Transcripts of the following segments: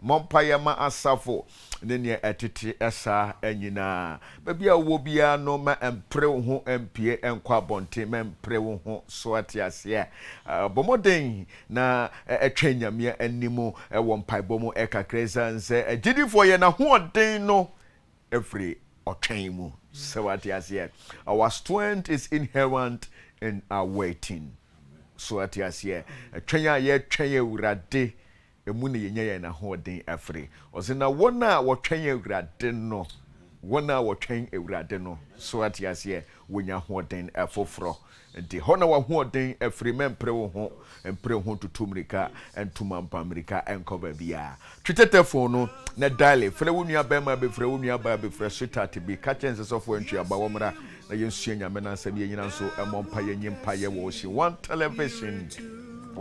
Mompayama Asafo, Nene Etiti Esa, Enina, Baby Wobia no ma and pray who MPA and Quabonte, men pray who Swatias, yeah. Bomoding na a train ya and Nimo, a one pie bomo eka creza and say, a jiddy for ye na one day no every or train mu. Swatias, yeah. Our strength is inherent in our waiting. Swatias, yeah. A train ya train urade. Emune yenye na hoden afre ozina wona wotwen awurade no wona wotwen awurade no so atiase wonya hoden afoforo nti hona wa hoden afre mempre wo ho empre ho tutumrika entumampa amerika enkoba bia twetete no na dale fre wonua ba ma be fre wonua ba be fre sweetheart bi ka chense sofo ntwi aba womra na yensu nya mena nsam yenyina nso emompa yenyimpa ye wo shi one television.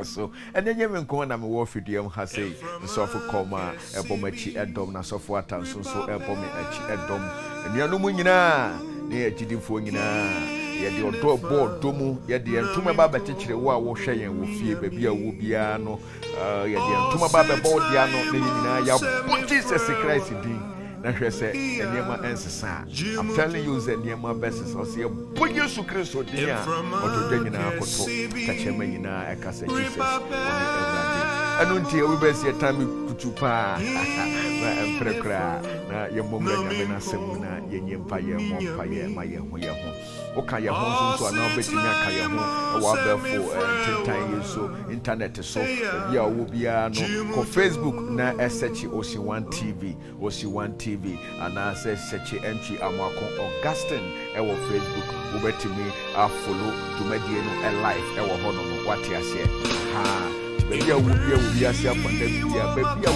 So, and then you can na me wo fidiem ha say so for koma ebomachi edom na so for atan so ebomi achi edom enuanu mu nyina na ye gidifo nyina ye de odo board domu ye de entuma ba betikire wo a wo hwe yen wo fie ba bia wo bia no ye de entuma ba be board dia no na nyina ya bo Jesus Christ din na hwe se eniema ensesa. I'm telling you the eniema verses o se bo Jesus Christ din a odo nyina akoto ka chema nyina e ka se Jesus anu ntie we be se time kutupa na emprekra na ye momra nyame na semuna ye nyempa ye mompa ye ma ye ho ye ho oka ye ho so na obetimi aka ye ho wa befo tentan ye so internet so bia wo bia no ko Facebook na search Osi1 TV Osi1 TV ana search entry amako Augustine e wo Facebook wo betimi a follow to medie no e live e wo hono no wate ase ha baby we are here for them baby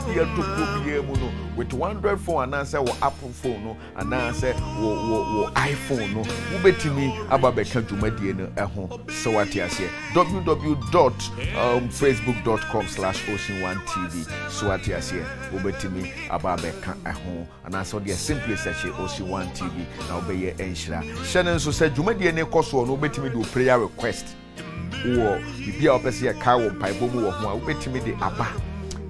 we to be able no with 100 phone and answer Apple phone no and answer wo iPhone no wo betimi ababeka dwumadie no eho so what you say www.facebook.com/osin1tv so what you say wo betimi ababeka eho and answer the simply search Osin1 TV na obeye enhira shenen so say dwumadie ne koso no betimi do prayer request wo bibia opese ye ka wo pai bomu wo ho a wobetimi de aba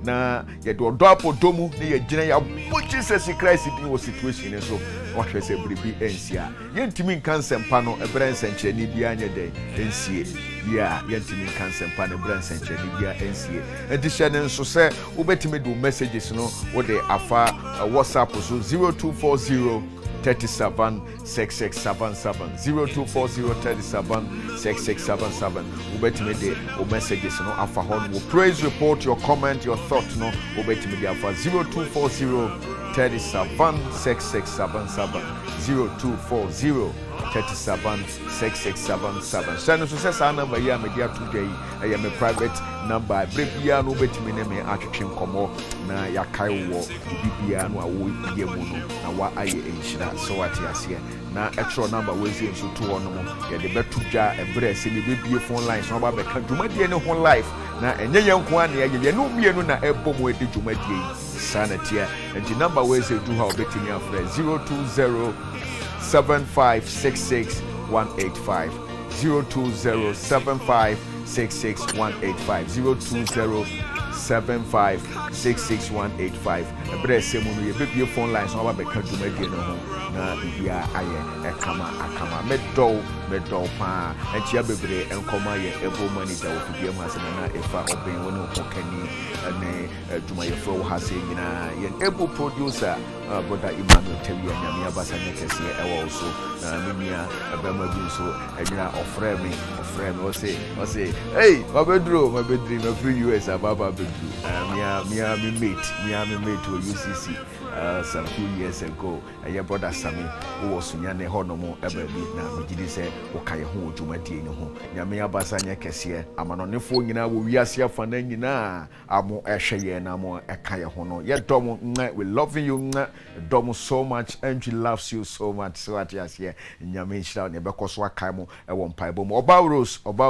na ye de odo apodomu ne ye gina ya bo Jesus Christ din wo situation ne so wo hwe se bribi ensia ye ntimi nkan sempa no ebra nsenkyereni bia anye den ensie ya ye ntimi nkan sempa no ebra nsenkyereni bia ensie edition nso se wobetimi do messages no wo de afa WhatsApp so 0240 376677 0240376677 ubetime de o messages no afa hon wo praise report your comment your thought no ubetime de afa 0240 376677 0240 376677 send us say number ya media today I am a private number brebia no betime ne me atwetwe komo na yakai wo bibia no awo bie mu no na wa aye enhira so what you see na extra number we see so to one mo ye de betudwa ebre se me bibie phone lines no ba be ka dwumadie ne ho live na enye yenko an ye no mienu na ebomo edi dwumadie sanatia and the number we say do how betime afre 020 7566185 02075666185 02075666185 ebre se mu no ye bebie phone lines no ba be ka dwumadie no ho na bibia aye akama medol pa entia bebre enkoma ye ebo manager wo bibia mu ase na efa oben woni okokani ne dwumaye fro ha se nyina ye ebo producer brother Emmanuel Tewia nyame abasa nyekese ewo so na menia abama bi so anyina ofre me o say hey mabedro my free US ababa bedru me mate to UCC some few years ago your brother Sami who was sunyane honomo ebabi na mejidi se okaye ho dwumadie ne ho nyame abasa nyekese amanonefo nyina wo wiase afana nyina amo ehwe na amo ekaye ho no ye dom we loving you dom so much and she loves you so much so at yes here nyame nshira ne bekoso akai mo ewo mpaebo mo Oba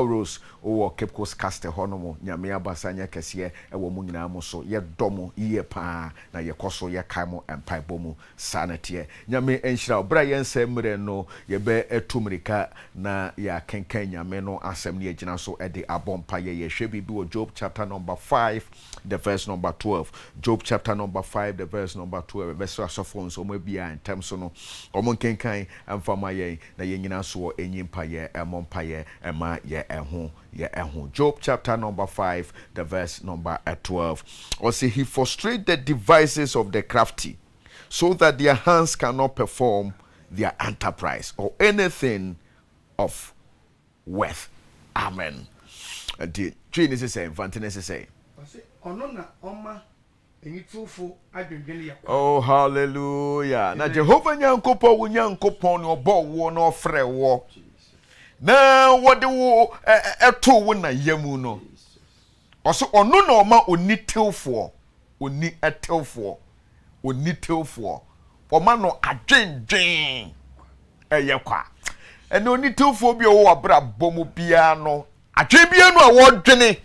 Rose o Cape Coast Caster honomo nyame abasa nyekese ewo mu nyina mo so ye dom ye pa na ye koso ye kai mo mpaebo mu sanity nyame enhyira bra yen semre no ye be etumrika na ya kenkan nyame no asem ne agina so e de abompa ye hwe bibi wo Job chapter number 5 the verse number 12. Job chapter number 5 the verse number 12. Verse asofo so mo bia entem so no omo kenkan amfama ye na ye nyina so enyimpa ye emompa ye ema ye eho Job chapter number 5 the verse number 12. Or say he frustrates the devices of the crafty so that their hands cannot perform their enterprise or anything of worth. Amen. The tree is saying, Fantin is saying. Oh, hallelujah. Now, Jehovah Nyankopo, Nyankopo, no bow, no fre war. Now, what the war a two winner yemuno. Also, on no ma uni till for, uni a till for, uni till for. Or man no a jing. Yakwa. And no need to phobia or bra bomu piano. A tribiano award jenny.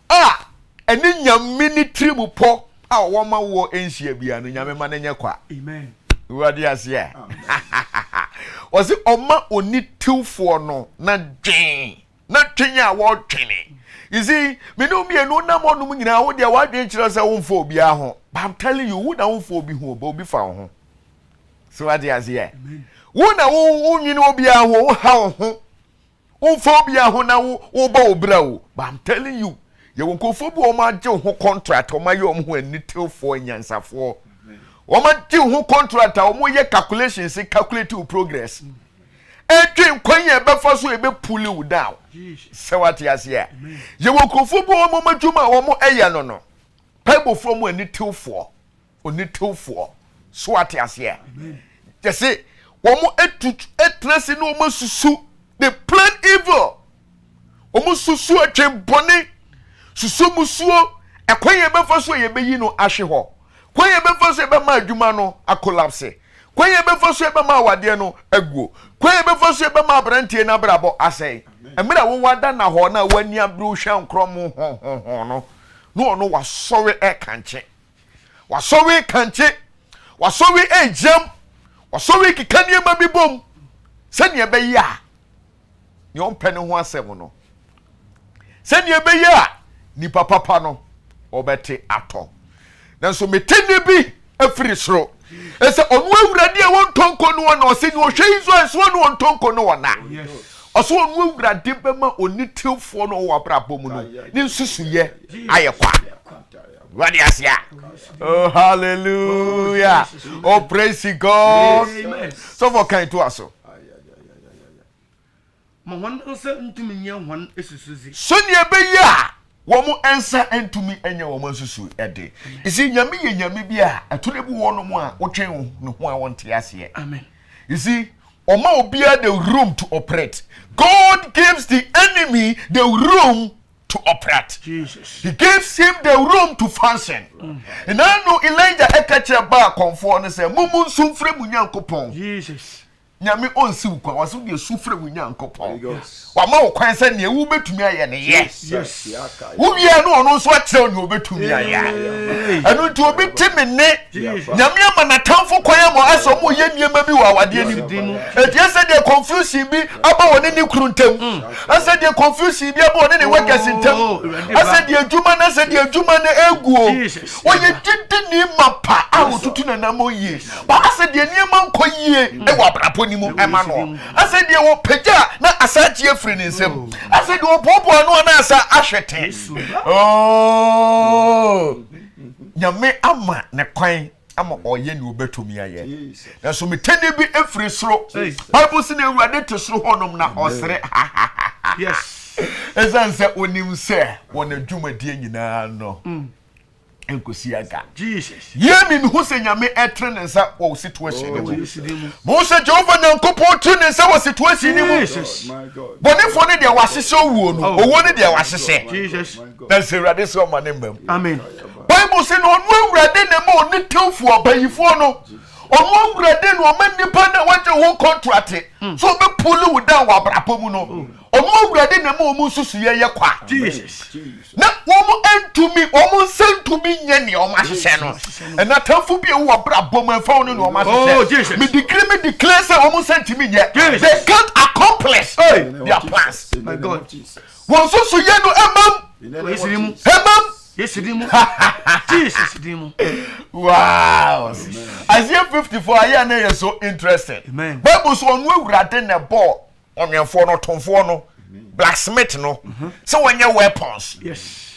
Ah, and in your mini tribu po, our woman war ancient biano, Yaman and Yakwa. Amen. What yes, yeah. Was it Oma or need two for no, not Jane, not Jane award jenny. You see, me no be no number no now, what their white dangerous own phobia home. But I'm telling you, who now phobia who be found home. So what yes, yeah. Wona wo nyine obia ho ha ho phobia ho na wo ba obra. But I'm telling you, you won ko phobia o ma je ho contract o ma ye o ho anitil for nyansafo o ma je ho contract o mo ye calculations calculate your progress edwin kwanya be fa so e be pull you down. Say what you say. You won ko phobia o ma dwuma o mo eya no bible from anitil for so what you say. Just say Omo etresi no omo susu they plan evil. Omo susu atwembone susu musuo ekwan ye befa so ye beyi no ahwe ho. Kwan ye befa so ye be ma adwuma no akollapse. Kwan ye befa so ye be ma awade no aguo. Kwan ye befa so ye be ma abrantie na brabo asai. Emira wo wada na ho na wani abru hwa nkrom ho no. No no wasori e kanche. Wasori kanche. Wasori e jam. Wasori kikanie ma bibom sene be ya ni on pene ho asem no sene be ya ni papa no obete ato nanso metene bi afiri soro ese onu awurade e won tonko no na ose ni ohwe izo so no won tonko no na oso onu awurade be ma onitilfo no wo abrabom no ni nsusuye ayekwa. What is ya? Oh, hallelujah. Oh, praise God. Amen. So, for kind to us. So, near be ya. Woman answer and to me and your woman susu ede. You see, Yami bia, a tulebu one more, watching no one want to ask ye. Amen. You see, Oma obia the room to operate. God gives the enemy the room to operate. Jesus. He gives him the room to function. And I know Elijah ekache ba konfo ne se mumu sumfre mu Nyankopon. Jesus. Nyame onsi kwa waso de sufre mu Nyankopon. Wa ma wo kwan se ne wu betumi aye ne ye. Yes. Wo bia no ono so akire ne obetumi aye. Anu nti obetimi ne. Nyame ama na tamfo kwan mo aso mo ye niema bi wa wade ni. Eti ese de confusion bi aba woni ni kruntem. Ese de confusion bi aba woni ni wekasintem. Ese de adwuma na ese de adwuma na eguo. Wo ye didi ni mapa a wotutu na na mo ye. Ba ese de niema nkoyie e wa brapo ni mu ema no. Ese de wo peja na asachi afri ni nsem. Ese de wo popo anu na asa ahwete. Oh. Nyame ama ne kwan ama oye ni obetumi aye. Na so metene bi afri soro. Bible say na Awurade te soro honom na osere. Yes. Ezanse onim se wona dwumadie nyina no. Enkosi aga. Jesus. Yemi hu se nyame etre ne nsa wo situation ni mu. Mo se Jehova Nyankopɔn tu ne nsa wo situation ni mu. My God. Bonifo ne de wahese owuo no. Owo ne de wahese. Jesus. Na se Awurade so ma ne mbam. Amen. Bible say no onu Awurade ne ma oni tewfu abayifo no. Onu Awurade no ma nipa na waje ho contract. So be pull you down wa brapo mu no. Omo awurade na ma omo susu ye kwa. Jesus. Na omo entumi omo sentumi nye ne omo ahye no. And atamfo bi e wo bra bom afa no no omo ahye. Me declare say omo sentumi nye. They can't accomplish their plans. My God. Won susu ye no emam. Yes, Jesus, demo. Wow. Isaiah 54 I na so interesting. Amen. Bible so onu awurade na bo onwenfo no tonfo no blacksmith no. So when your weapons. Yes.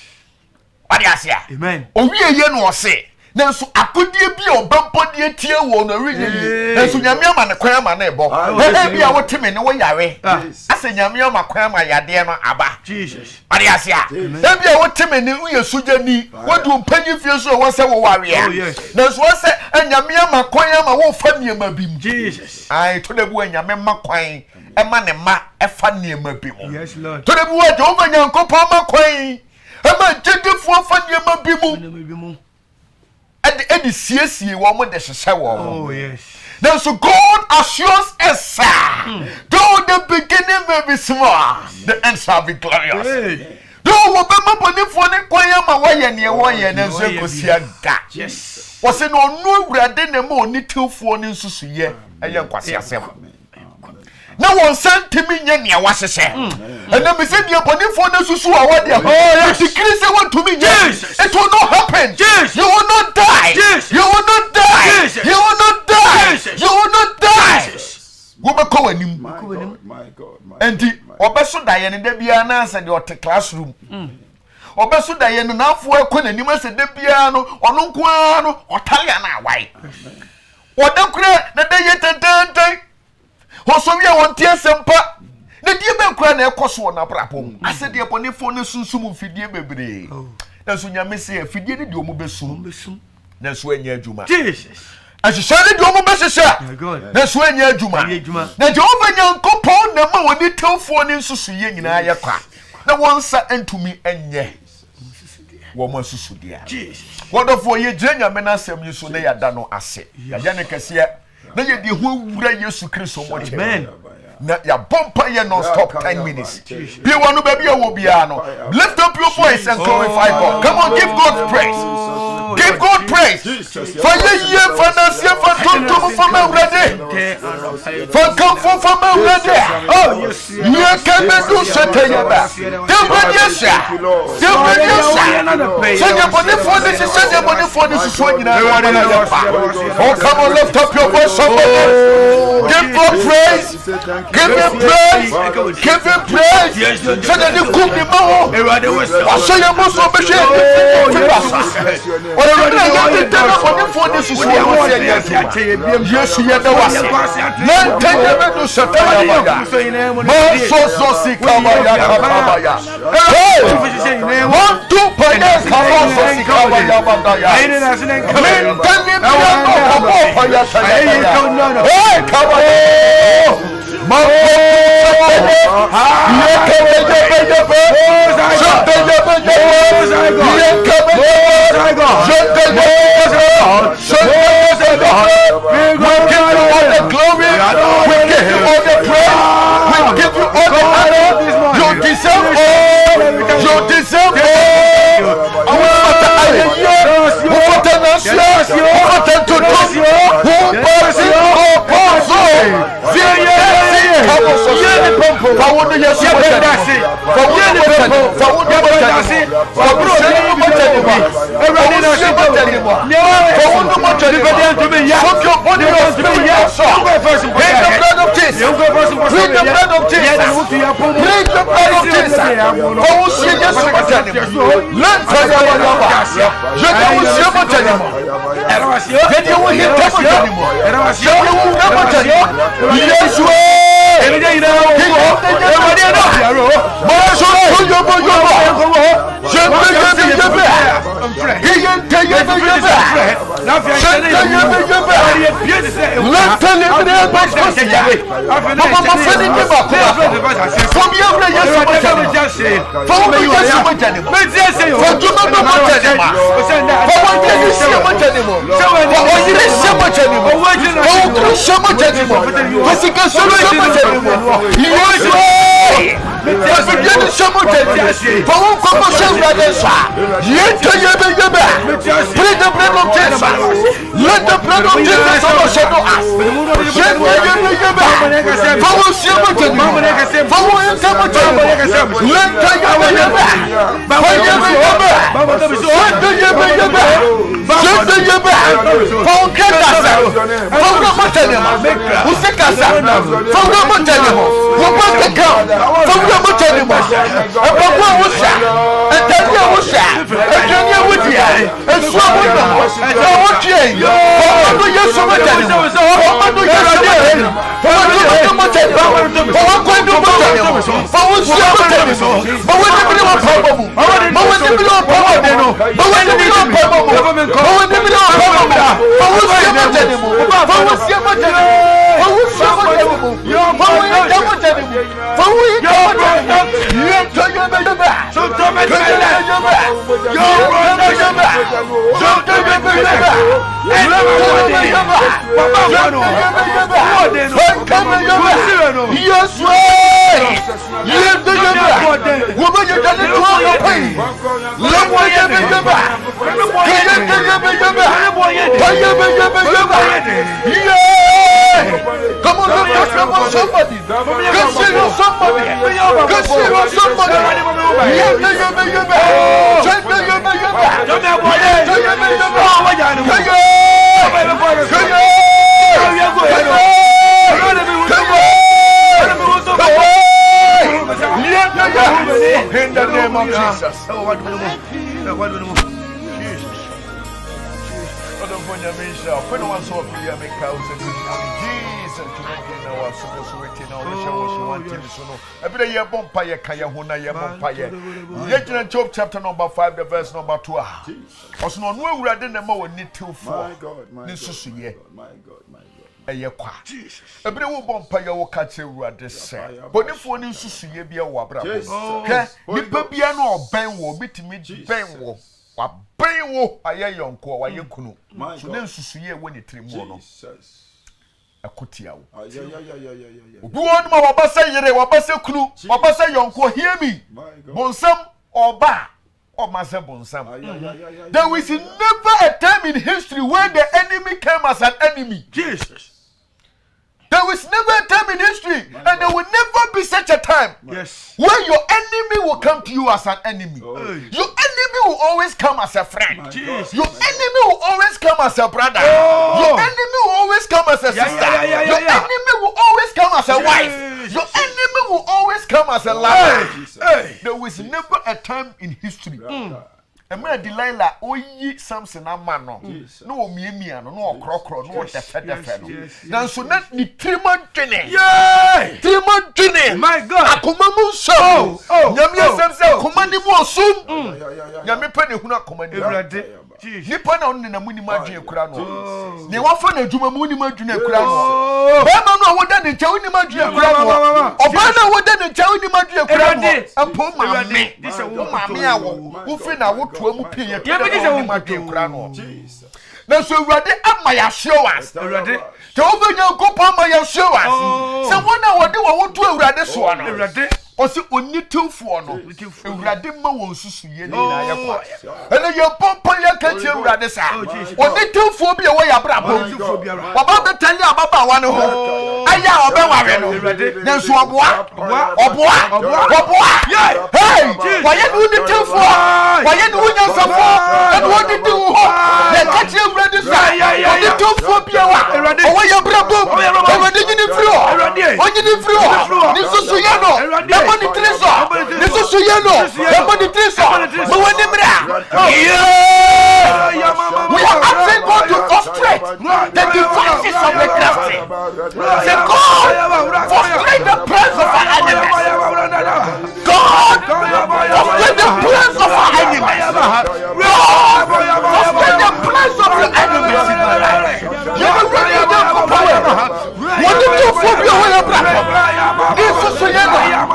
What you say? Amen. Owie ye no se. Nanso akodie bi obempodie tie wo no renyini. Nanso nyame ama ne kwan ama na ebo. E bia wo teme ne wo yare. Ase nyame ama kwan ama yade no aba. Jesus. Ade ase a. E bia wo teme ne wo sujani, wo du mpanyi fie so wo se wo ware a. Nanso wo se nyame ama kwan ama wo fa niema bi mu. Jesus. Ai to da bu nyame ma kwan e ma ne ma e fa niema bi mu. Yes, Lord. To da bu wa Jehova Nyankopɔn ma kwan e ma jedefo fa niema bi mu. And the CSC woman the shower. Oh, yes. Then so God assures us, though the beginning may be small, the end shall be glorious. Hey. Though we be money for the choir, my way and your way and so go see a gap. Yes. Was it no rather than more need to phone in Susie, a young Quasia. No one sent to me, Yanya was a say. And then we said, you're putting for the Susu. What you decrease want to me, yes. It will not happen. Yes. You will not die. Yes. You will not die. Yes. You will not die. Yes. You will not die. Go back home. My God. And the Obeso Diane and Debiana said you're the classroom. Obeso Diane now for a queen and you must say Debiano or Nunquano or Taliana. Why? What don't cry the day yet Hosoya won tie sempa na die be kura na ekoso na brapom ase die bone fo ne sunsum fidie bebre na so nyame se fidie ne de omo besum na so anya adwuma Jesus ahihya ne de omo besesa na so anya adwuma na Jehova Nyankopɔn na ma woni tewfo ne nsusu ye nyina ye kwa na wonsa antumi enye wo mo susu dia Jesus wodofo ye gire nyame na asem yi so na yada no ase ya ne kese na ye di ho wura Yesu Kristo mo che amen na ya bompa ye non stop 10 minutes be one baby wo bia no lift up your voice and glorify God. Come on, give God praise. Give God praise for ye finance for tonto for me ready for come for me ready. Oh yes you can do something about them yes say your body for this so you know oh come on, lift up your voice somebody. Give God praise. Give him praise. Give him praise. So that you cook the mouth. I say you must obey. Yes, you know what? Man, take them to Sataya. Man, so sick. Hey, 1, 2, paya, so sick. Hey, come on. Let the blood of Jesus overshadow us. Come on, somebody. Consider somebody. Consider somebody. In the name of Jesus. Job chapter number 5, the verse number 12. Also, no way we never need to for this. My God. Every wo bompa ya wo ka che Urade se. Bonifo ni susu ye bia wo abrabo. Nipa bia no oben wo bitimi ben wo. Wa ben wo aye yonko wa ye kunu. So na susu ye wo ni trimu no. Akotia wo. Obi won ma wa basa yire wa basa kunu, wa basa yonko hear me. Bonsam oba. There is never a time in history where the enemy came as an enemy. Jesus. There is never a time in history, and there will never be such a time where your enemy will come to you as an enemy. Your enemy will always come as a friend. Your enemy will always come as a brother. Your enemy will always come as a sister. Your enemy will always come as a wife. Your enemy will always come as a lover. There was never a time in history. Emma Delilah, oyi Samson amano. No miemia no okrokro no defe no. Nan so na ni trima dwene. Trima dwene. My God. Akoma mu so. Nyame asem se akoma ni mu osum. Nyame pe ne hunu akoma ni. Ewrade. Nipa na onne na mu ni madwe ekura no. Ne wafa na adwuma mu ni madwe ekura no. Ba ma no woda ne nchawo ni madwe ekura no. Oba na woda ne nchawo ni madwe ekura no. Ampo ma me. Ma me awo. Wo fi na wo mu pie ye madwe ekura no. Na so Ewrade ama ya show us. Ewrade te obenya nkopa ama ya show us. Se wona wode wo wotu Ewrade so no. Ewrade osi onitilfo no. Ewrade ma won susu ye ni na ye kwa. Ele ye pompo ye ka che Ewrade sa. Onitilfo bi e wo ya brabo. Baba betali ababa wa ne ho. Aya obeware no. Na so oboa. Hey! Why you onitilfo? Why you unyansafo? E wo didi wo ho. Ye ka che Ewrade sa. Onitilfo bi e wa. Owo ye brabo. Ewrade nyini frio. Onyini frio. Ni susu ye no. Money treasure. This is yellow. The money treasure. So when they we are asking God to frustrate the devices of the crafty. Say God, frustrate the plans of our enemies. God, frustrate the plans of our enemies. God, frustrate the plans of your enemies in my life. You are ready to go power. What do you for your way of life? This is yellow.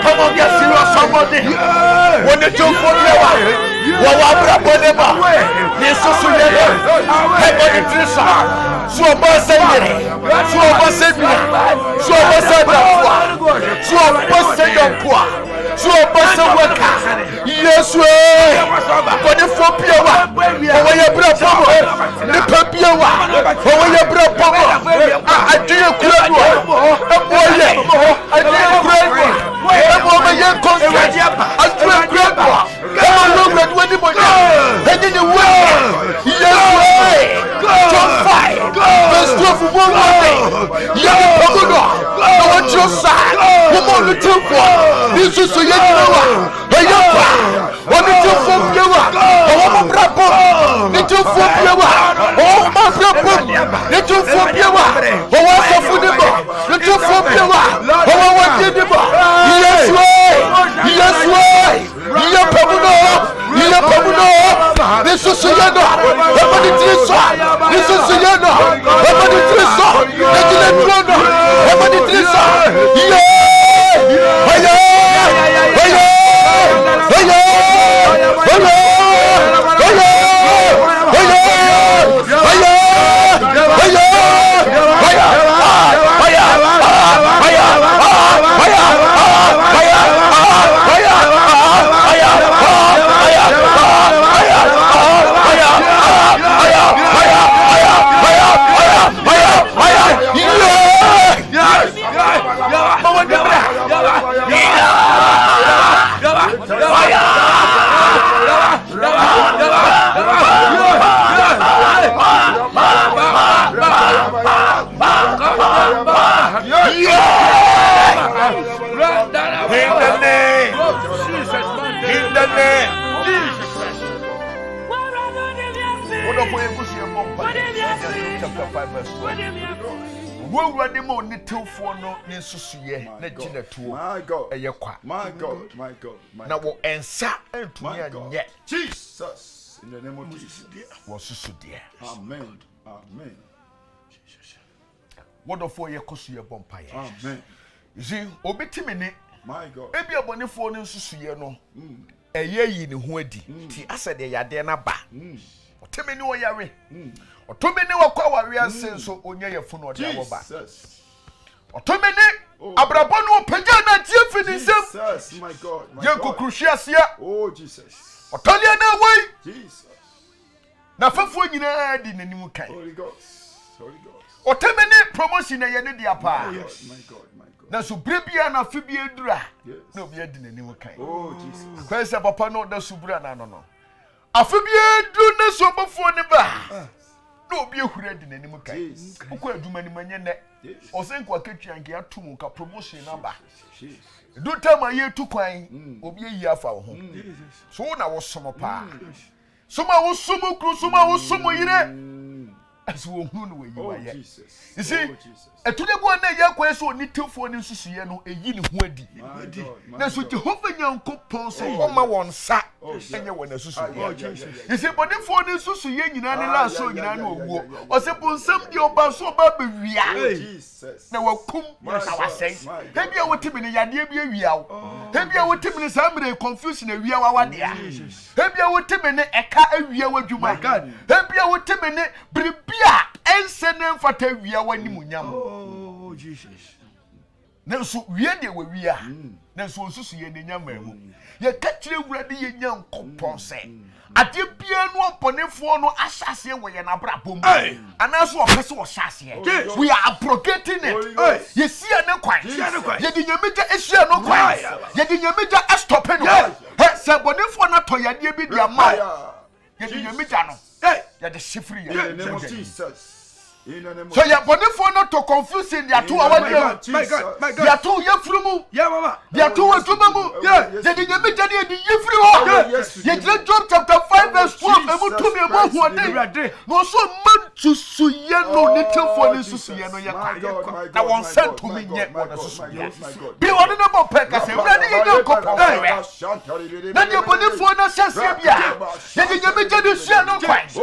Come on, get serious, somebody. When the two for you, Wawabra Bonema, Yesu Yellow, Heaven Trissa, Suaba Sendere, Suaba Sendere, Suaba Sendere, Suaba Sendere, Suaba Sendere, Yesu, for the four Piawa, over your brother, the Papiawa, over your brother, I do a great one, a boy, I do a great one, a woman, young contract, I do a great one. Look at what you want. And in the world, yes, John 5, verse 12, one way. Young Pagoda, I want your side. Come on, little one. This is a young one. A young one. One little for Pua. Oh, my brother. Little for Pua. Oh, my brother. Little for Pua. Oh, what's the food? Little for Pua. Oh, what did you do? Yes, way. Yes, way. Young Pagoda. This is a yano. Everybody trisa. This is a yano. Everybody trisa. Everybody trisa. Yeah. Now, ensa and Jesus, in the name of Jesus, was so dear. Amen. Amen. What of 4 year Kosuya Bompire? Amen. You see, Obitimini, my God, maybe a bonny phone in Susuano, a year in Huedi, I said, they are there na ba. Or Timmy no yare, or too many warrior sense so on your phone or Jesus. Or too many Abrabono Pagana Jeffin, my God, Yanko Cruciasia, oh Jesus, or Taliana way, Jesus. Now, for you know, in the new kind, Holy Ghost, Holy Ghost. Or 10 minute promotion a year, my God. Now, so Bribia and Amphibia Dra, no beard in the new kind. Oh, Jesus. First of Papa, no, the Subrana, no. Amphibia do not so before the bar. No be a read in the new kind. Who could do many men or send what kitchen and get to Muka promotion number. Do tell my year to coin, or be a year for home. So now was summer pa. Summer was summer cruise, summer was summer year. As we who you are. You see, a to the one that your question need to phone in Susiano, a yin wedi. That's what you hope in your coupon so on my one sack, and you want a Susiano. You see, but the phone is Susian in any last so in annual or suppose some your basso baby. Now, will come, I say, maybe I would tip in a yadia we are. Maybe I would tip in somebody confusing a real one there. Maybe I would tip in a car and we are what you my God. Maybe I would tip in it, and send them for 10 years when you munyam. Oh, Jesus. Now, so we are there where we are. Now, so see in the young you catch you ready in young componsay. At your piano upon a phone or assassin where you're not boom. And that's what person was assassin. We are abrogating it. You see, I know quite. You did your major issue, no quite. You did your major stopping. Said, but if one not to your dear be their mouth. You did your major. Hey, you're the shifty. In the name of Jesus. So you body for not to confuse in their 2 hours. My God. They are 2 years from. Yeah, mama. They are 2 years from. Yeah. They didn't make any you read John chapter 5 verse 12. And to me about what they no so man to suyeno little for this suyeno ya. I want sent to me yet one be one number peckers and ready you go come. Then you body for no sense ya. Then you make the share no quite.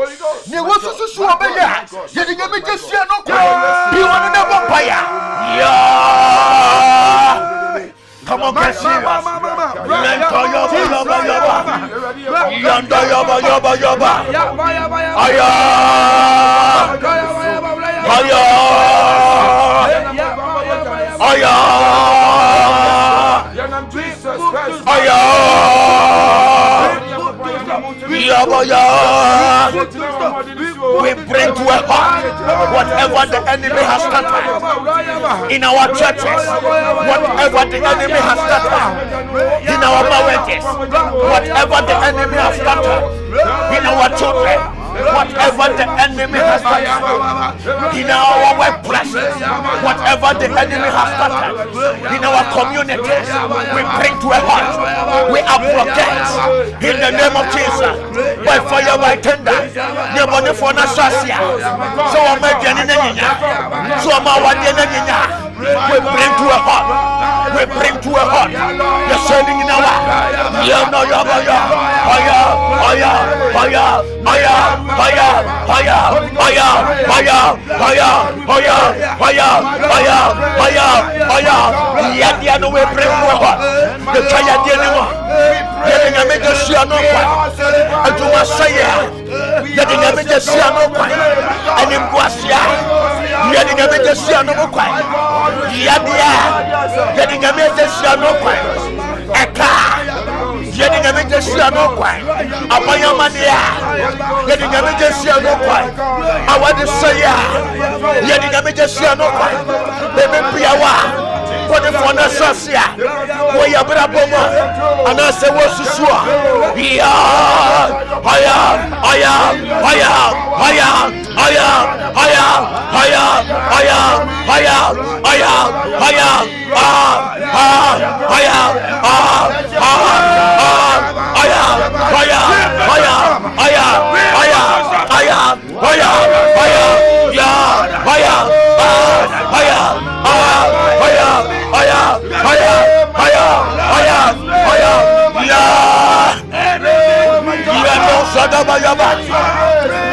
You want to show up ya. You didn't make the share no quite. Be one number fire. Yeah. Come on, get serious. We bring to a halt whatever the enemy has started in our churches, whatever the enemy has started in our marriages, whatever the enemy has started in our children, whatever the enemy has started in our workplaces, whatever the enemy has started in our communities, we bring to a halt. We apprehend in the name of Jesus by fire, by tender. The money for Nasasia. So I'm making so I'm we bring to a halt. We bring to a halt. You're selling in our we bring to a halt. The child getting a major share no one. And to my say, getting a major share no one. And in Guasia, getting a major share no one. Getting a major share no one. A car, getting a major share no one. A Payamania, getting a major share no one. I want to say, getting a major share no one. Baby Piawa. For the Fonasasia, where you brought Boma, and I say, what's the sure?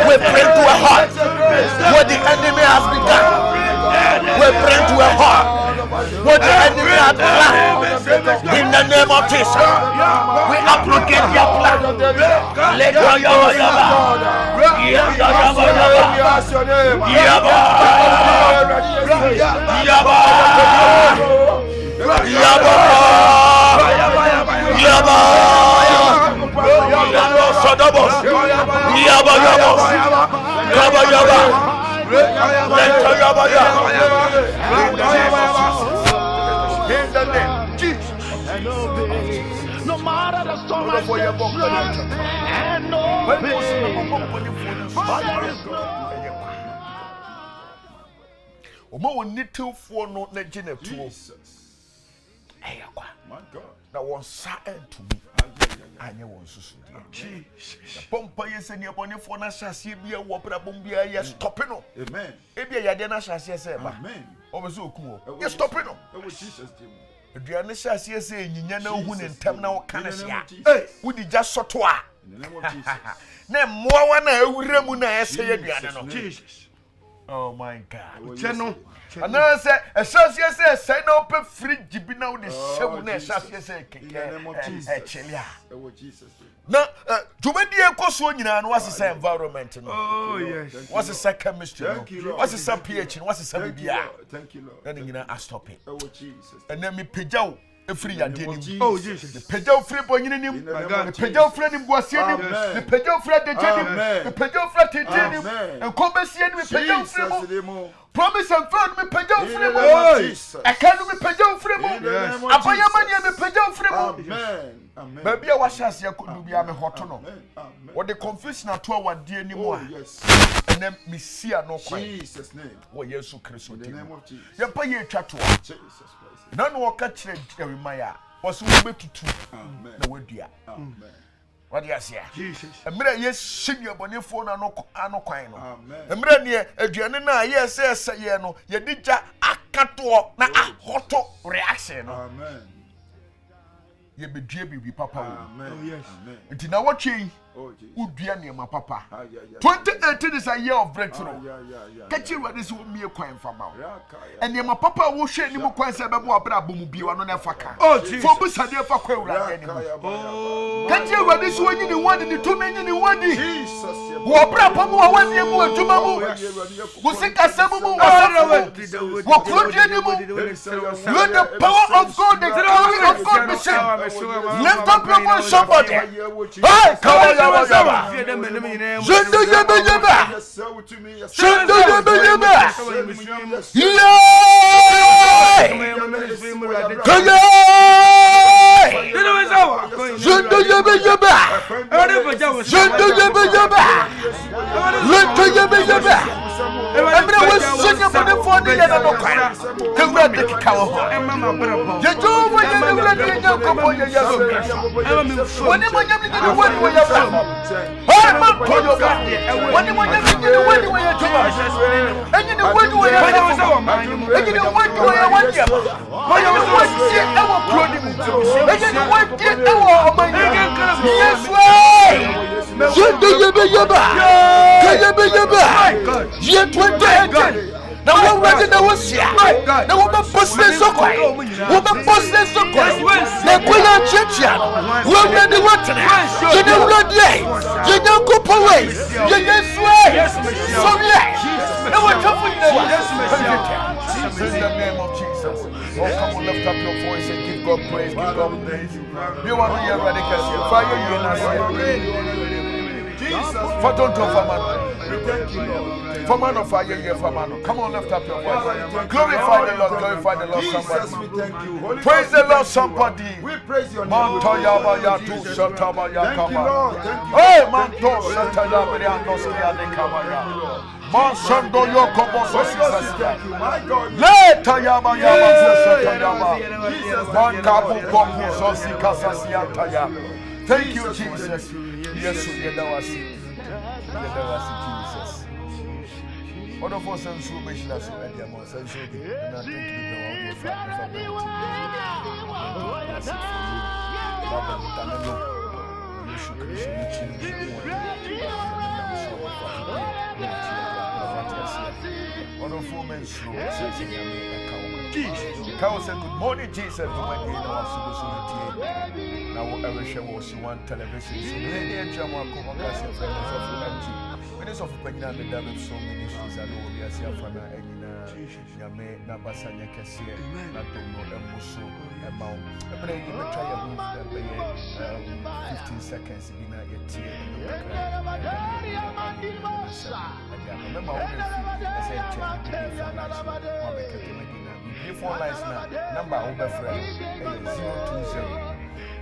We bring to a halt what the enemy has begun. We bring to a halt what the enemy has planned. In the name of Jesus, we abrogate their plan. Let go no matter the storm, and no now one silent to me. I know one susu. Jesus. Pompa yes and your bonny for Nasasia be a wopper bombia, yes, stopping. Amen. Maybe a yadena sasia say, Amen. Over so cool. Yes, stopping. Oh, Jesus. Adriana sasia say, you know, who in terminal canasia. Hey, would you just so twa? In the name of Jesus. Name more one Remuna say, Jesus. Oh my God. Channel. And I say, a social says, say no free jibina with the show, Jesus. Now, Jumedia Coswina and what's the environment? Oh, yes. What's the second chemistry? What's the sub pH? What's the sub BR? Thank you, Lord. Then I stop it. Oh, Jesus. And then me pijao. Free identity. Oh, Jesus. The Pedro free boy in him. The Pedro friend in Guasian. The Pedro friend the Jenny. The Pedro friend the Jenny. And Combesian with Pedro free. Promise and found me Pedro free. I can't be Pedro free. Apayamania me Pedro free. Amen. Baby, I was just here could be a hotono. What the confusion at our dear anymore. And then me see no Jesus' name. Oh, yes, Christ. In the name of Jesus. You pay your chat. Jesus Christ. None will catch Jeremiah. Was we to two. Amen. The word dear. Amen. What do you say? Jesus. A minute, yes, senior Boniphone and no quino. Amen. A minute near a Janina, yes, say, no, you did a cato, na hoto reaction. Amen. Ye be JB papa. Amen. Oh, yes. Amen. It's now what ye would be near my papa. 2018 is a year of breakthrough. Catch you what this will be a coin from out. And your papa will share any more coins about what Abu be one on a faka. Oh, Jesus. For Bussadia for Quail. Catch you what this one in the one in the 2 million in 1 day. Jesus. What Brapa when you move to Mamu? Was it Casamu? What could you let the power of God, the glory of God be seen. Lift up your voice, somebody. Hey, come on. Shendo yebe yebe. Shendo yebe yebe. Yeah. Kaya. Shendo yebe yebe. Shendo yebe yebe. Shendo yebe yebe. Emre we sing about the phone ya no kwa. Kemra de kawo. Je jo mo ye wura de nya kopo ye ya so. Woni mo nyam ni woni wo ya ba. Oh man to yo ba. Woni mo nyam ni woni wo ya tuba. Enyi ni woni wo ya ba. Enyi ni woni wo ya wani ya ba. Mo ya wo si e wo pro ni mu. Enyi ni woni e wo oman ni. Yes way. Shende yebe yeba. Kayebe yeba. Ye 2018. Now we're ready to was here. Now we're posting so quick. We're posting so quick. Now we're not church. We're ready to watch it. You know what day? You know go away. You know sway. So yeah. Now we're tough in the name of Jesus. Oh, come on, lift up your voice and give God praise. Give God praise. You want to hear radical fire you in us. Jesus. For don't talk for man. For man of fire, yeah, for man. Come on, lift up your voice. Glorify the Lord, glorify the Lord, somebody. Praise the Lord, somebody. We praise your name. Mantoyaba ya tu shataba ya kama. Hey, manto shataba ya nosia de kama ya. Mansando yo kobo sosisa. Leta yaba yaba shataba. Mankabu kobo sosika sasiata. Thank you, Jesus. Yes, yedawasi. Yedawasi, Jesus. One of us and so much less than the amount of so good. And I think we know all your family. One of four men slow, says Jesus. Cow said, good morning, Jesus. Good morning, now, whatever she was, one television. So, many and Jama Komakas and friends of empty. When it's of Pagina, the David so many things I know we are Siafana and Yame, Nabasanya Cassia, Natomo, and Musso, and Mount. But I even try a move that 15 seconds in a tear. I remember I said, 4 lines now. Number over friend 020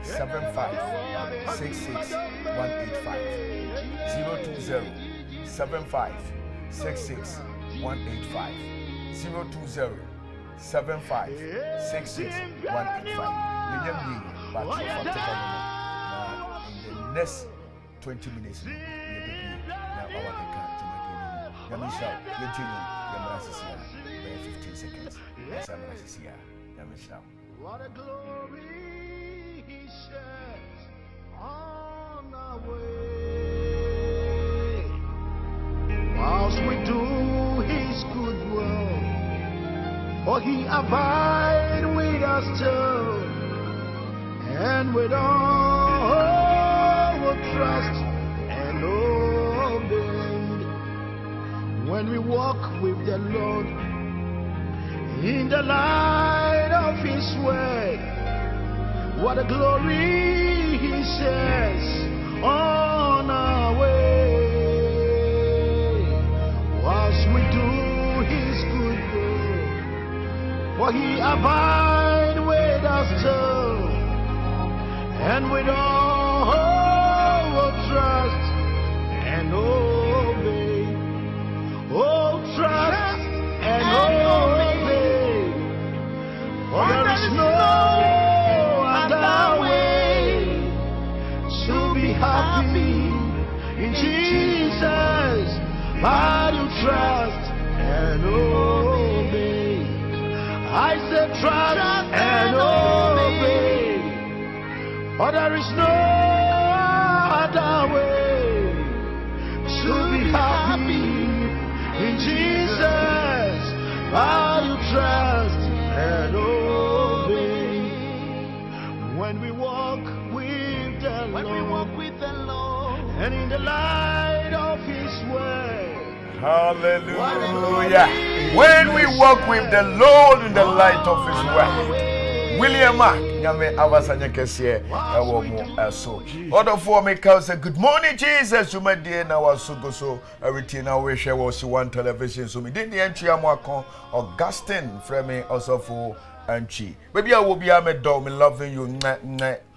75 66 185 020 75 66 185 020 75 66 185. But in the next 20 minutes, now our 15 seconds. What a glory he sheds on our way. Whilst we do his good will, for he abide with us still, and with all our trust and obey. When we walk with the Lord in the light of his way, what a glory he shares on our way. Whilst we do his good will, for he abide with us still, trust and obey. I said trust and obey. For there is no other way to be happy in Jesus. While you trust and obey. When we walk with the Lord, and in the light of His word. Hallelujah. When we walk with the Lord in the light of His word. William Mark, Yame Avasanya Kessie, Awomo, so. Order for me, say, good morning, Jesus. You my dear, now I so so. Everything I wish I was one television. So me didn't the entry Amwakon, Augustine, Frame, also for Anchi. Maybe I will be a dog, me loving you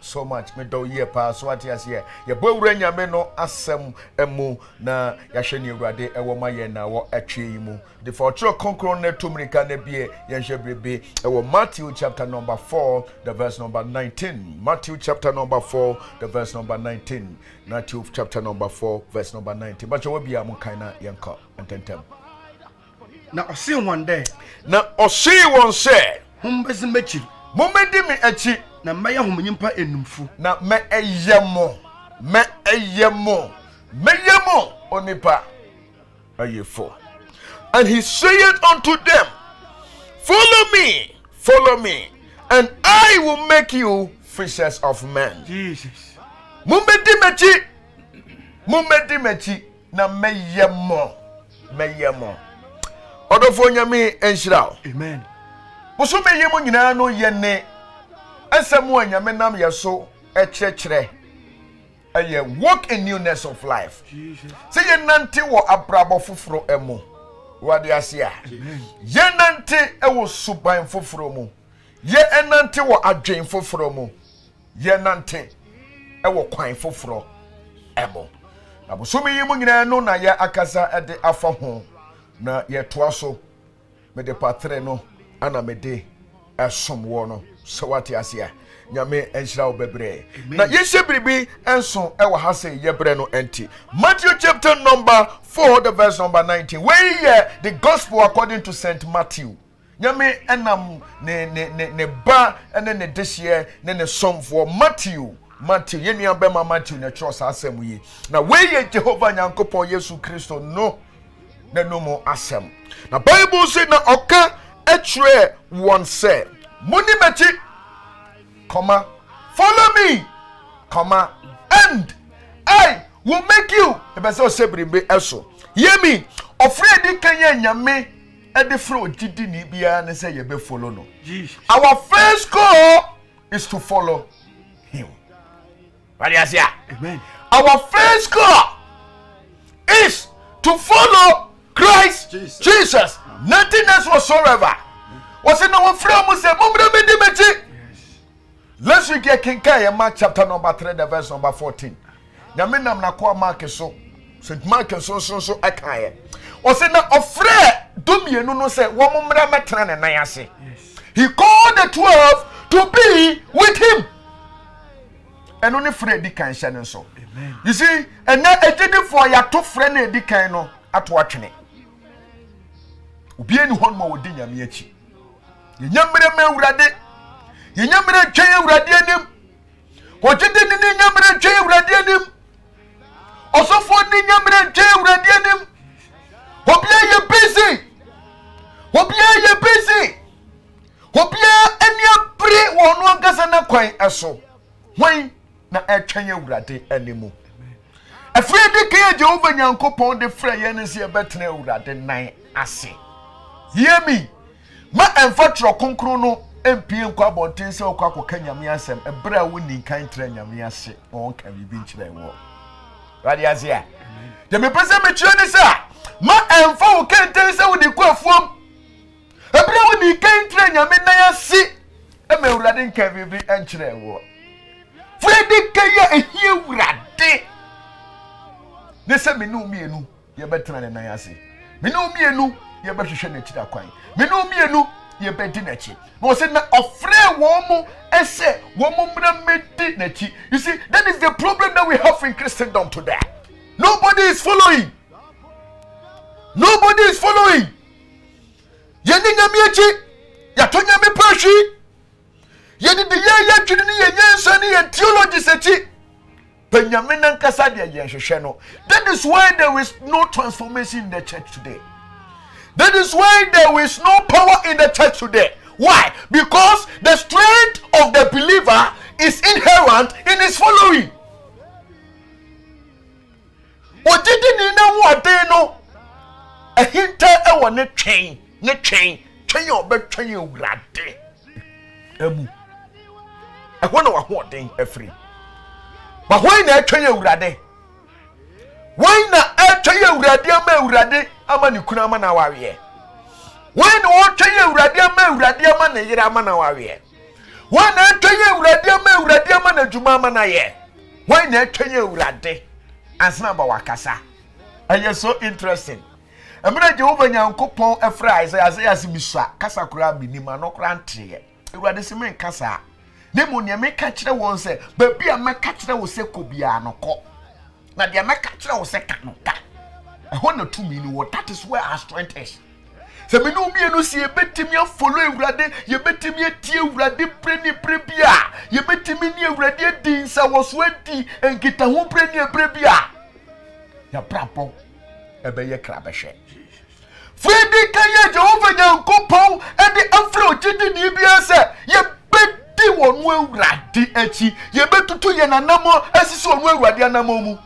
so much. Me do ye pass what yes ye. Ye boy renya me no asem emu na yasheni urade ewo maye na wo atwe mu. The for true concron ne tumrika ne bie yenhwe brebe ewo Matthew chapter number 4 the verse number 19. Matthew chapter number 4 the verse number 19. Matthew chapter number 4 verse number 19. But you be am kind na yenka ententem. Na osi one day. Na osi won say Humbezi mechi. Momedi me echi Na maya humnyimpa enumfu. na me eyemo onipa ayefo. And he said unto them, follow me, and I will make you fishers of men. Jesus. Momedi mechi na meyemo odofo nyame enhyira. Amen. Muso meyemo nyina no yene asemu anyame nam yeso ekyekere aye walk in newness of life. Jesus. Say ye nante wo abrabo foforo emu wade ase a ye nante ewo suban foforo mu ye enante wo adwen foforo mu ye nante ewo kwan foforo emu na muso meyemo nyina no na ye akasa ede afa ho na ye toa so me de patre no ana me de esom wo no so wate ase a nyame enhyira wo bebre na yehye biribi enso ewo ha se yebre no enti. Matthew chapter number 4 the verse number 19 where here the gospel according to Saint Matthew. Nyame enam ne ba ene ne dehye ne somfo Matthew yenua bema Matthew ne trust asem yi na where here Jehovah Nyankopon Yesu Kristo no na no mo asem na Bible say na oka etre one say muni mechi comma follow me comma and I will make you the best sebrimbe eso hear me afraid kanya nyame e de fro gidi ni bia ne say ye be follow no. Jesus. Our first goal is to follow him. What you say? Amen. Our first goal is to follow Christ Jesus. Nothing else whatsoever. Was in our friend who said, let's read King Mark chapter number 3, the verse number 14. Yaminam na kwa Mark so. St. Mark so akaye. Was in a friend Dumie no say, Womumra metran and Nayase. He called the 12 to be with him. And only Fred Dikan Shannon so. You see, and now a did for your two friend Dikano at watching it. Ubi any one more dinner miachi. Yambre me urade. Yambre chay uradianim. What did the yambre chay uradianim? Also for the yambre chay uradianim. Hopia you busy. Hopia you busy. Hopia and your pre one gasana quite aso. When na etwanya urade animu. Afraid the king Jehovah Nyankopon the frey yensi e betena urade nan ase. Hear me. Ma emfatro konkro no empie nkwa bonten se okwa koka nyame asem ebre a woni kan tra nyame ase on ka bibi nkyere wo. Wadi ase a. De me pese me kire ne sa ma emfa wo kenten se wo di kwafuom. Ebre woni kan tra nyame nan ase e me urade nka bibi nkyere wo. Fredi kaya ehie urade. Ne se me no mienu ye betena ne nan ase. Me no mienu ye behwehwe na kira kwan. Me no mienu ye bedi na chi. No say na ofre wo mu ese wo mu mra medi na chi. You see, that is the problem that we have in Christendom today. Nobody is following. Nobody is following. Yeni nyamiachi. Yatonya me pashi. Yeni de ya chini ye sani ye theology sechi. Penyamena nkasa de ye hwehwe no. That is why there is no transformation in the church today. That is why there is no power in the church today. Why? Because the strength of the believer is inherent in his following. Odidi ni na wade no. Ehinta ewo ne twen obetwen ewurade. Emu. Ehwo na wa hoden afri. Ba hwan na atwen ewurade? Why na atwen ewurade ama ewurade ama ne kunu ama na wawe? Why na atwen ewurade ama ewurade ama ne yire ama na wawe? Why na atwen ewurade ama ewurade ama na djuma ama na ye? Why na atwen ewurade asna ba wakasa? Aye so interesting. Emre Jehova Nyankopon efra Isaiah simisua kasa kura binima no kura ntreye. Ewurade se men kasa. Ne mo ne me ka kire won se ba bia me ka kire wo se kobia no ko. Na de me ka kire wo se ka no ka. Ehon na tumi ni wo, that is where our strength is. Se me no mie no si ebetimi afolo Ewurade, ye betimi atie Ewurade pre bia, ye betimi ni Ewurade din sa wo so adi enkita ho pre bia. Ya prapo ebeye krabehwe. Fredi kaya Jehova Nyankopon e de afro gidi ni bia se ye bedi wonu Ewurade achi, ye betutu ye nanamo asisi wonu Ewurade anamo mu.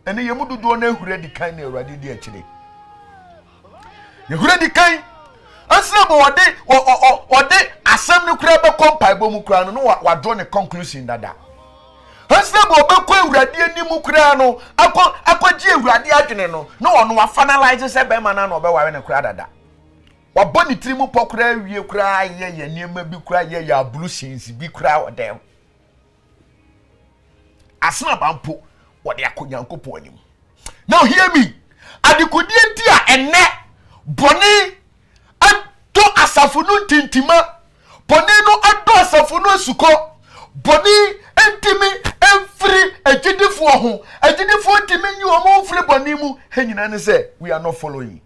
Ene ye mududu na ehura di kan na Ewurade di achire. Ye hura di kan asna bo wode asam ne kura be kompai bo mu kura no wa draw ne conclusion dada. Asna bo be ko Ewurade animu kura no akwaji Ewurade adwene no ono wa finalize se be ma na no be wa ne kura dada. Wa boni trimu pokura wie kura ye niema bi kura ye ya blue sins bi kura wode. Asna bampo wode akonyankopon anim. Now hear me. Adikudi ntia enne boni ado asafunu tintima. Boni no ado asafunu asuko. Boni entimi every ejidifo ho. Ejidifo ntimi nyi omo firi boni mu. Henyina ne say we are not following.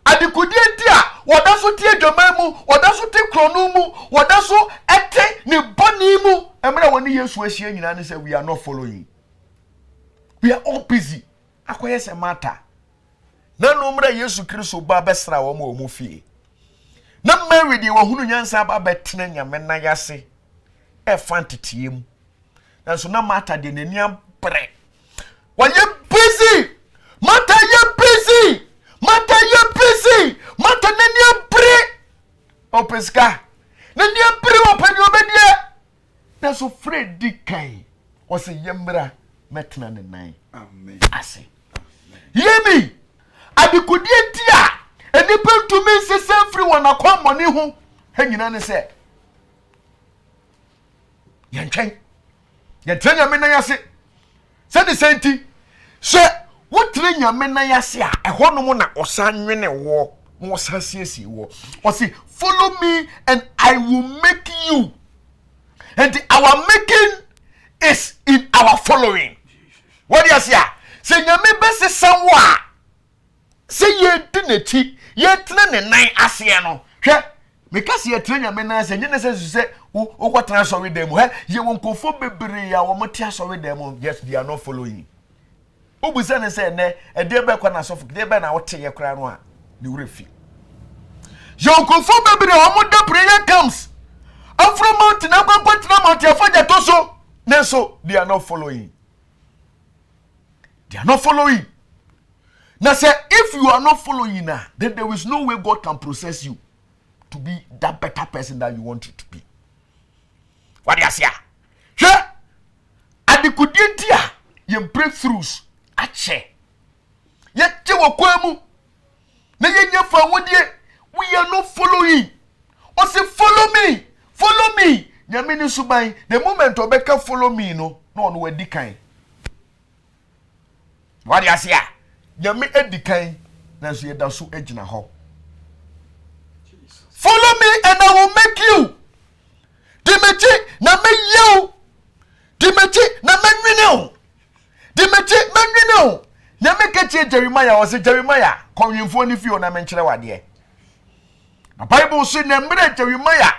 Adikudi ntia wadaso tie dwama mu, wadaso tie krono mu, wadaso ete ne boni mu. Emre woni Yesu ahia nyina ne say we are not following. We are all busy. Akoye se mata. Na no mra Yesu Kristo ba besra wo ma omu fie. Na Mary di wo hunu nyansa ba betena nyame na yase. E fantitiem. Na so na mata de nani abre. Wa ye busy. Mata ye busy. Mata ye busy. Mata nani abre. Opeska. Nani abre opani obedie. Na so Freddy kai. O se yemra metna ne nan. Amen. Ase. Yemi. Adikudi ntia. Enipa ntumi nsese free wana kwa moni ho. Hanyina ne se. Yentwen. Yentwen nyame na yase. Se de senti. Se wotre nyame na yase a eho no mo na osanwene wo. Mo sasiesi wo. O say follow me and I will make you. And our making is in our following. What do you say? Say nyame bese sanwa. Say ye dinechi, ye tena ne nan ase no. Hwe, me ka se ye tena nyame nan ase, nyene se wo kwatena so we dem. He, ye wonkofo bebre ya wo motia so we dem. Yes, they are not following. Obusa ne say ne, e de be kwa na so de be na wote ye kra no a, ne wrefi. Ye wonkofo bebre wo mo da prayer comes. Afro mountain akwakwatena mountain afaja to so. Nenso, they are not following. They are not following. Now say, if you are not following now, then there is no way God can process you to be that better person that you want you to be. What do you say? Sure. Adikudientia, ye breakthroughs, ache. Ye chewa kwemu. Na ye nyefa wodie, we are not following. O say, follow me. Follow me. Nyamini subai, the moment obeka follow me, no we dikai. What do you say? Nyame edikan na so yeda so agina ho. Follow me and I will make you. Dimechi na me you. Dimechi na menwene o. Dimechi menwene o. tie Jeremiah o se Jeremiah konwemfo ni fi o na menkyere wade na Bible say na mre Jeremiah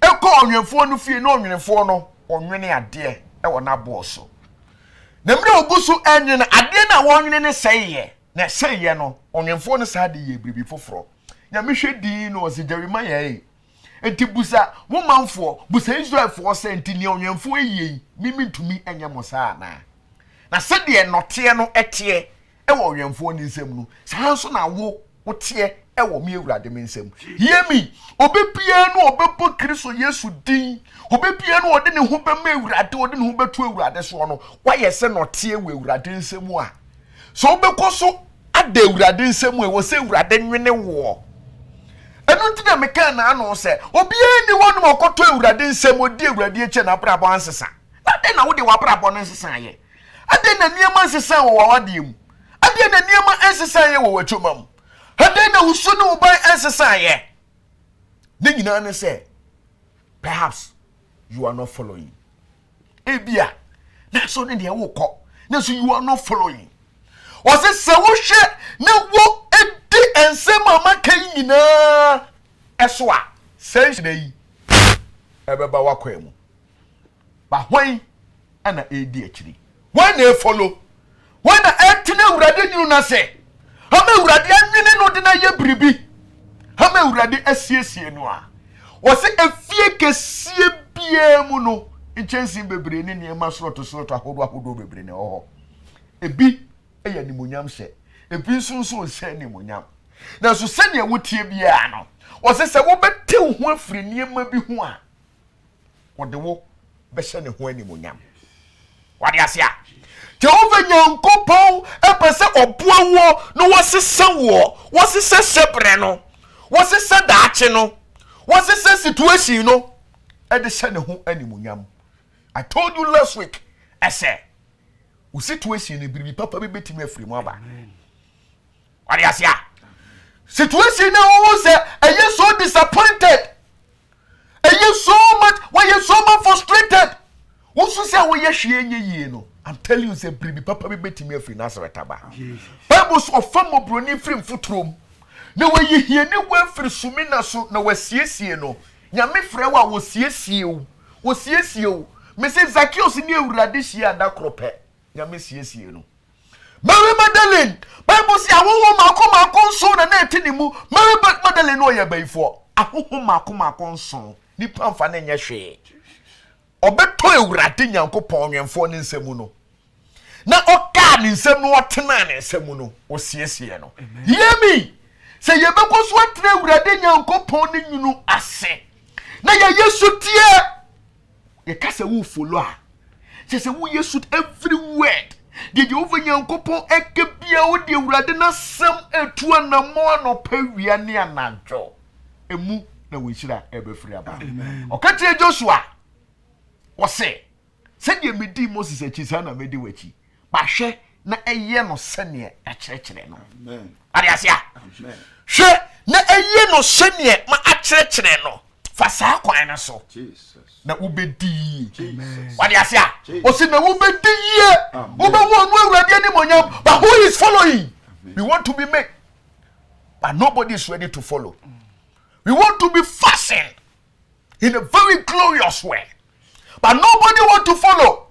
e ko onwemfo no fi na onwemfo no onwene ade e wo na boso na mre ogusu enye na ade na wonwene ne seye na seye no onwemfo no sa de ye bribi foforo nya mehwe din no o se Jeremiah enti busa wo manfo busa Israel fo se enti ni onwemfo eyi mimi ntumi enye mo sa na se de note no ete e wo onwemfo ni nsem no sa so na wo wote e wo mi ewurade me nsem yemi obepie no obepo Kristo Yesu din obepie no ode ne ho be ma ewurade ode ne ho betu ewurade so no waye se note e wo ewurade nsem a so obekoso ada ewurade nsem e wo se ewurade nwene wo enu ntina meka na ano se obie ni wonu okoto ewurade nsem odi ewurade eche na brabo ansesa ade na wo de wa brabo no nsesa ye ade na niema nsesa wo wawade mu ade na niema nsesa ye wo wachoma mu ade na usu no uban nsesa ye ne nyina ne se perhaps you are not following ebia na so ne de wo kọ na so you are not following o se wo hwe na wo edi ensem amaka nyina eso a se na yi ebeba wakọ mu ba hwan ana edi akiri when they follow when the etine urade nyu na se ha me urade anwene no de na ye bribi ha me urade asiesie no a wo se efie kesie bia mu no nchensi bebre ne niema soroto ahodo bebre ne ho ebi eya nimonyam se ebi nso se nimonyam na so se ne wotie bia no wo se wo bete ho afiri niema bi ho a wo de wo be hye ne ho animonyam wade asia Jehova Nyankopon epese oboawo no wosesa wo wosesa sebre no wosesa daache no wosesa situation no e de hye ne ho animonyam. I told you last week I said wo situation e biribi papa be betimi afiri mu aba wade asia situation na wo say are you so disappointed are you so much why you so much frustrated wo so say wo ye hwe enye yie no I'm telling you say bribi papa be betimi afiri Nazareth aba Bible so famo broni free mfutrom na wo ye hie ne wo afiri sumina so na wasiesie no nyame frɛ wo a wo siesie wo me say Zacchaeus ni ewurade hia da krope nyame siesie no Mary Magdalene Bible say awowo mako nso na eti mu Mary Magdalene no ye baifo ahoho mako nso ni pamfa na nya hwe obeto ewurade Nyankopon nwemfo ne nsemu no na oka ne nsem no otena ne nsemu no osiesie no yemi se yebekoso atena ewurade Nyankopon ne nyunu ase na ya Yesu tie ye kasa wo follow a se wo Yesu every word de Jehova Nyankopon ekebia wo de ewurade na sem etu anamo anopa wia ne anadwo emu na wonhyira ebefiri aba okatie Joshua wo se de medi Moses akisa na medi wachi ba hwe na eye no sene akyerɛkyerɛ no amen ade asia amen hwe na eye no sene ma akyerɛkyerɛ no fa saa kwan na so Jesus na ubedi amen ade asia o se na ubedi ye ubewo no awurade ani monyam but who is following we want to be made but nobody is ready to follow we want to be fastened in a very glorious way but nobody want to follow.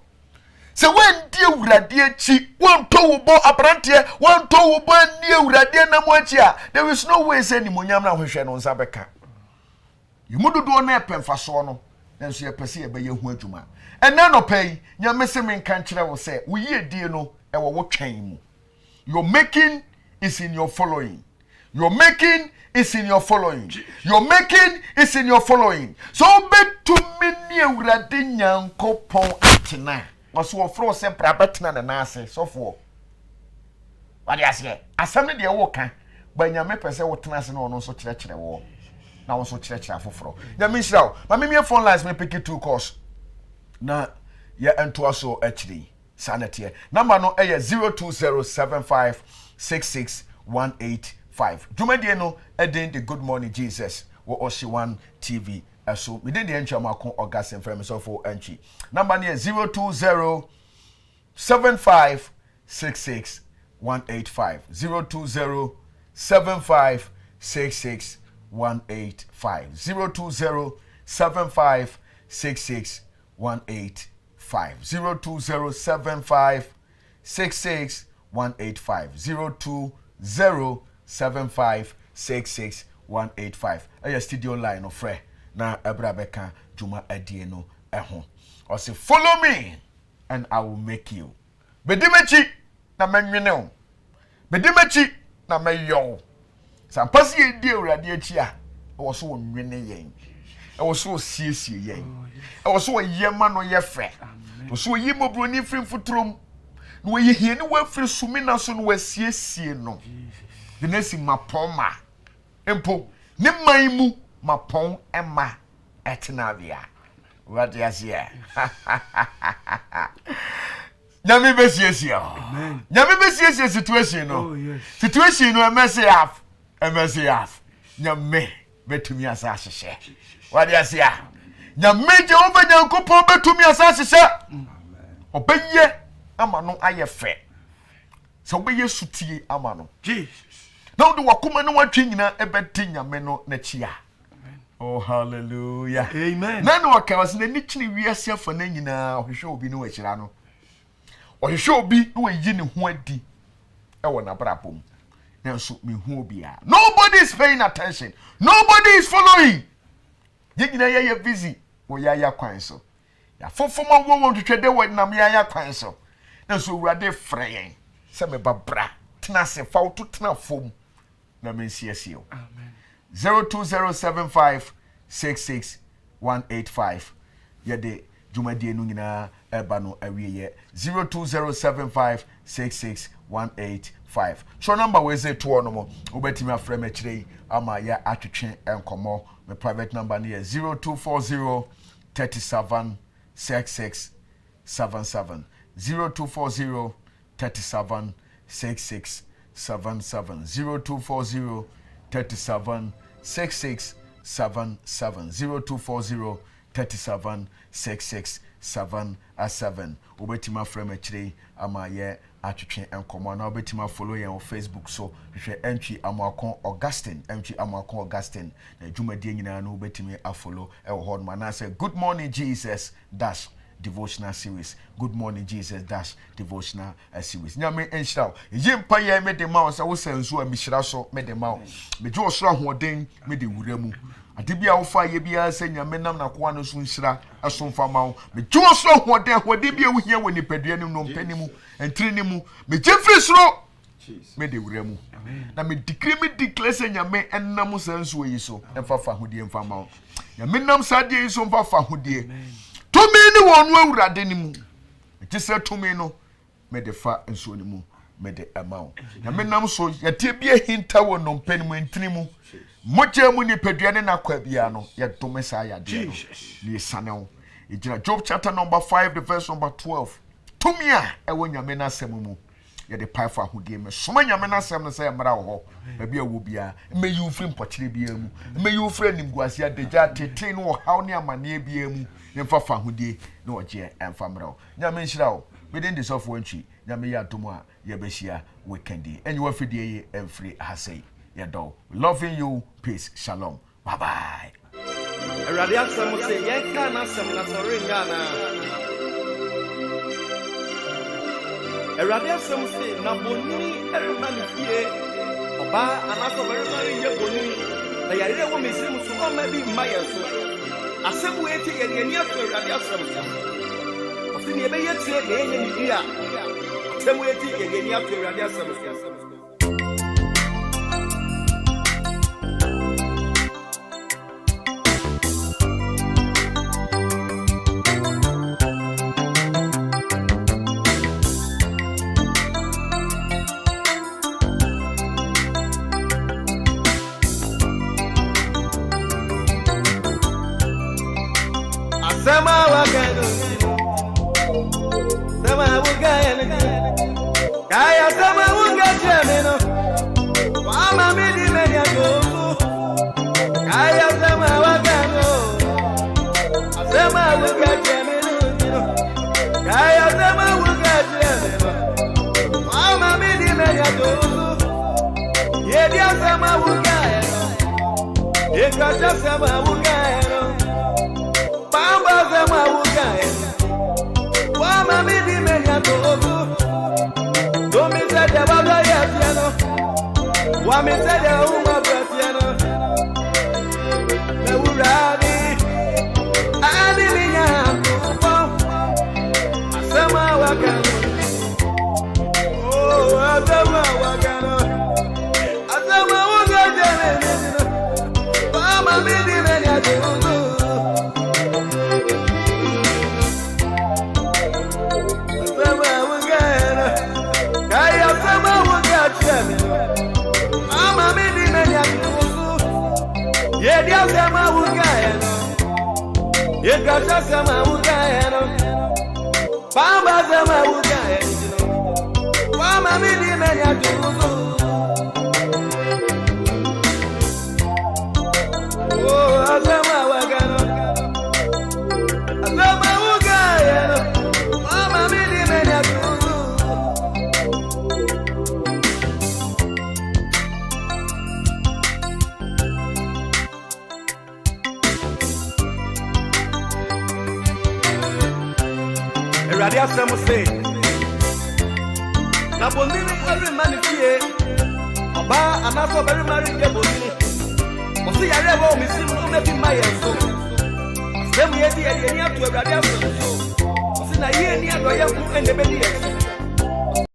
So when dear Uradia chi, one toe bo abrantia, one toe bo near Uradia namochia, there is no way sending Munyama who shall on Sabeka. You mudu do na pen fasono, then see a perceive by your human. And none of pay, your missing country will say, we ye dear no, and what came. Your making is in your following. Your making is in your following. Your making is in your following. So bet to me near Uradia Nyankopon atina. Was so fro sempre abetina na nase so for what you say asem de wo kan ba nyame pese wo tena se na ono so kyerɛkyerɛ wo na wo so kyerɛkyerɛ afoforo nyame nhyira wo ma me phone lines me pick 2 calls na ya ento aso akiri sanete number no eye 0207566185 dwumadie no edin the good morning Jesus wo Oshiwan TV so we did the entry makon orgasm from so for entry number near 0207566185 185 020 75 66 185 020 75 66 185 020 75 66 185 020 75 66 185 aya studio line of frɛ na ebra beka juma adie no ɛho ɔse follow me and I will make you bedimechi na menwene o bedimechi na meyo sampasi edi awurade achi a ɛwɔ so wonwene yɛn ɛwɔ so osiesie yɛn ɛwɔ so yema no yɛ fɛ ɛwɔ so yimobro ni firi futrom no wɔyɛ hie ne wɔafiri sumina so no wɔasiesie no de nasi mapɔma empo ne man mu mapɔn ɛma ɛtenavia what you see nyame besiesie amen nyame besiesie situation no oh yes situation no MSF nyame betumi asa ahyehyɛ what you see nyame je over nyankopɔn betumi asa ahyehyɛ amen obeye ama no ayɛ fɛ sɛ obeye sutie ama no Jesus na wo de wakoma no watwe nyina ebɛte nyame no na chia oh hallelujah amen na no wakawas na ni kyini wiase afa na nyina ohwehwe obi no wakyira no ohwehwe obi no wayi ne ho adi ɛwɔ na brabom na so me hu obi a nobody is paying attention, nobody is following ye nyina ye busy wo ya kwan so ya fofoma wo twetwede wo nam ya kwan so na so urade frɛyen sɛ me babra tena se fa wo to tena fom na me nsiesie o amen 0207566 yede jumadie no nyina eba no awieye 0207566 so number we say to no mo obetimi afrɛ me kyerɛ ama ya atwetwe enkomo me private number ne 0240 37 66 77 0240 37 66 77 0240 37 66 77 0240 37 66 7 obetima frame achire ama ye atwetwe enkomo na obetima follow ye on Facebook so hwe entry amakon Augustine na dwumadie nyina na obetimi afollow e wo hon ma na say good morning Jesus dash devotional series. Good morning Jesus dash devotional series. Nyame enhira yimpa ye me de ma so wo sansu a mihira so me de ma me jo so ahoden me de wura mu ade bia wo fa ye bia se nyame nam na ko anu so nhira asomfa ma wo me jo so ahoden bia wo hia woni padua ne no mpani mu entri ne mu me jefri soro me de wura mu na me declare se nyame ennam sansu yi so emfa hodie emfa ma wo nyame nam sadie yi so emfa hodie tumi ni wonu awurade ni mu etise tumi no me de fa nso ni mu me de amao na me nam so yete bia hinta wo no mpani mu entini mu moje mu ni padua ne na kwa bia no ye dome sa ya de ni sanewo ejira Job chapter number 5 the verse number 12 tumi a ewo nyame na asem mu ye de pai fa hodie me soma nyame na asem no say mra wo ho ba bia wo bia me yi ufri mpokire bia mu me yi ufri nimguase adegya tete no haw ne amane bia mu yemfa fa hodie na oje emfa mra nyame nhira wo within the software entry nyame ya domo a ye behia weekendi enyi wa fidie ye emfri hasei ya do loving you peace shalom bye bye erade asem se yenka na asem na sore ngana erade asem se na boni erema ni fie oba anaso berema ye boni na yare wo mesim so o ma bi mma ye so asebu eti ye ni aso erade asem se osini ebe ye tie ye ye ni bia asebu eti ye ni aso erade asem se Asama Wugaero, Bamba Sama Wugaero, Wama Midi Menya Togo, Domi said the Baba Yapiano, Wami said the Uma Bratiano, the Wuradi, Adi Minya, Asama Wagano, oh, Asama Wagano, Asama Wagano, Wama Midi Menya Togo. Sama Wugaeno, Yedra Sama Wugaeno, Bamba Sama Wugaeno, Wama Midi Menya Tuzo. Oh, Asama Wagano, Asama Wugaeno, Wama Midi Menya Tuzo. Radia Samu say, Nabonini every man here, Oba and also very married Yaboni. Osi Yarebo, Miss Maybe my so. Same year, the to Radia Samu. Sina year near Royal and the Bedi.